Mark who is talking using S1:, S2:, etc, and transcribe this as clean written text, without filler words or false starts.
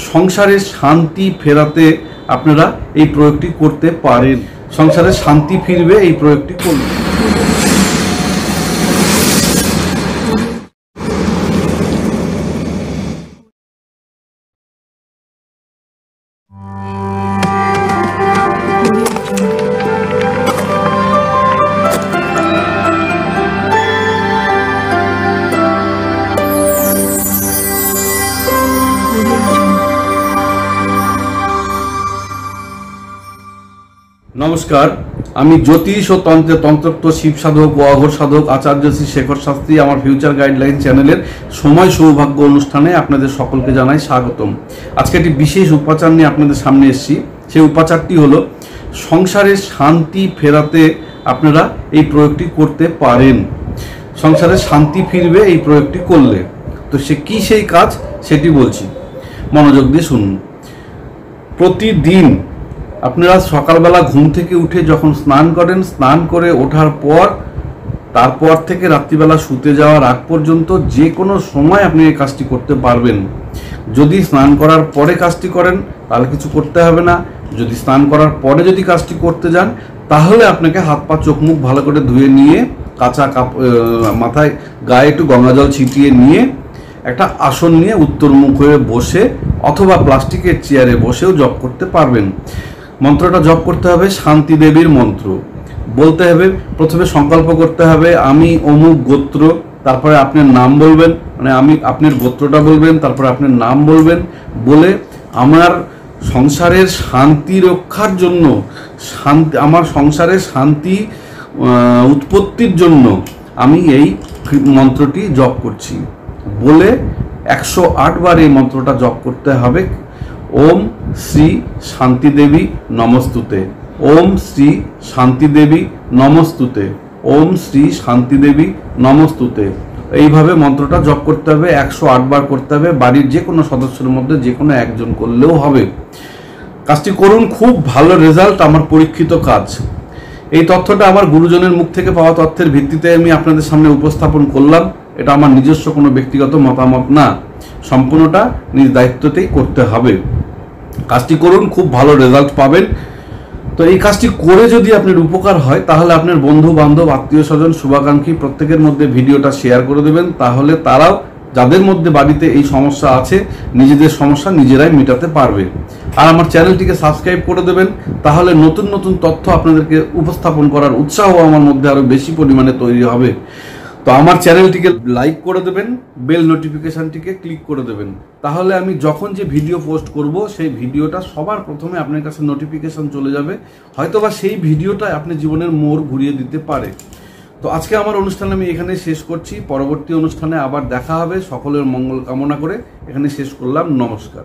S1: সংসারে শান্তি ফেরাতে আপনারা এই প্রয়োগটি করতে পারেন। সংসারে শান্তি ফিরবে এই প্রয়োগটি করলে। নমস্কার, আমি জ্যোতিষ ও তন্ত্রত্ব শিব সাধক ও অঘোর সাধক আচার্য শ্রী শেখর শাস্ত্রী। আমার ফিউচার গাইডলাইন চ্যানেলের সময় সৌভাগ্য অনুষ্ঠানে আপনাদের সকলকে জানাই স্বাগতম। আজকে একটি বিশেষ উপাচার নিয়ে আপনাদের সামনে এসেছি। সেই উপাচারটি হলো সংসারে শান্তি ফেরাতে আপনারা এই প্রয়োগটি করতে পারেন। সংসারে শান্তি ফিরবে এই প্রয়োগটি করলে। তো সে কি সেই কাজ সেটি বলছি, মনোযোগ দিয়ে শুনুন। প্রতিদিন আপনারা সকালবেলা ঘুম থেকে উঠে যখন স্নান করেন, স্নান করে ওঠার পর তারপর থেকে রাত্রিবেলা শুতে যাওয়ার আগ পর্যন্ত যে কোনো সময় আপনি এই কাজটি করতে পারবেন। যদি স্নান করার পরে কাজটি করেন তাহলে কিছু করতে হবে না। যদি স্নান করার পরে যদি কাজটি করতে যান তাহলে আপনাকে হাত পা চোখ মুখ ভালো করে ধুয়ে নিয়ে কাঁচা মাথায় গায়ে একটু গঙ্গা জল ছিটিয়ে নিয়ে একটা আসন নিয়ে উত্তরমুখ হয়ে বসে অথবা প্লাস্টিকের চেয়ারে বসেও জপ করতে পারবেন। মন্ত্রটা জপ করতে হবে শান্তি দেবীর মন্ত্র। বলতে হবে, প্রথমে সংকল্প করতে হবে আমি অমুক গোত্র, তারপরে আপনার নাম বলবেন, মানে আমি আপনার গোত্রটা বলবেন, তারপরে আপনার নাম বলবেন। বলে আমার সংসারের শান্তি রক্ষার জন্য, আমার সংসারের শান্তি উৎপত্তির জন্য আমি এই মন্ত্রটি জপ করছি বলে 108 বার এই মন্ত্রটা জপ করতে হবে। ওম শ্রী শান্তি দেবী নমস্তুতে, ওম শ্রী শান্তি দেবী নমস্তুতে, ওম শ্রী শান্তি দেবী নমস্তুতে। এইভাবে মন্ত্রটা জপ করতে হবে, 108 বার করতে হবে। বাড়ির যে কোনো সদস্যের মধ্যে যে কোনো একজন করলেও হবে। কাজটি করুন, খুব ভালো রেজাল্ট, আমার পরীক্ষিত কাজ। এই তথ্যটা আমার গুরুজনের মুখ থেকে পাওয়া তথ্যের ভিত্তিতে আমি আপনাদের সামনে উপস্থাপন করলাম। এটা আমার নিজস্ব কোনো ব্যক্তিগত মতামত না, সম্পূর্ণটা নিজ দায়িত্বতেই করতে হবে। কাজটি করুন, খুব ভালো রেজাল্ট পাবেন। তো এই কাজটি করে যদি আপনার উপকার হয় তাহলে আপনার বন্ধু বান্ধব আত্মীয় স্বজন শুভাকাঙ্ক্ষী প্রত্যেকের মধ্যে ভিডিওটা শেয়ার করে দেবেন। তাহলে তারাও, যাদের মধ্যে বাড়িতে এই সমস্যা আছে, নিজেদের সমস্যা নিজেরাই মেটাতে পারবে। আর আমার চ্যানেলটিকে সাবস্ক্রাইব করে দেবেন, তাহলে নতুন নতুন তথ্য আপনাদেরকে উপস্থাপন করার উৎসাহ আমার মধ্যে আরো বেশি পরিমাণে তৈরি হবে। তো আমার চ্যানেলটিকে লাইক করে দেবেন, বেল নোটিফিকেশনটিকে ক্লিক করে দেবেন। তাহলে আমি যখন যে ভিডিও পোস্ট করব সেই ভিডিওটা সবার প্রথমে আপনার কাছে নোটিফিকেশন চলে যাবে। হয়তোবা সেই ভিডিওটা আপনি জীবনের মোড় ঘুরিয়ে দিতে পারে। তো আজকে আমার অনুষ্ঠান আমি এখানে শেষ করছি। পরবর্তী অনুষ্ঠানে আবার দেখা হবে। সকলের মঙ্গল কামনা করে এখানে শেষ করলাম। নমস্কার।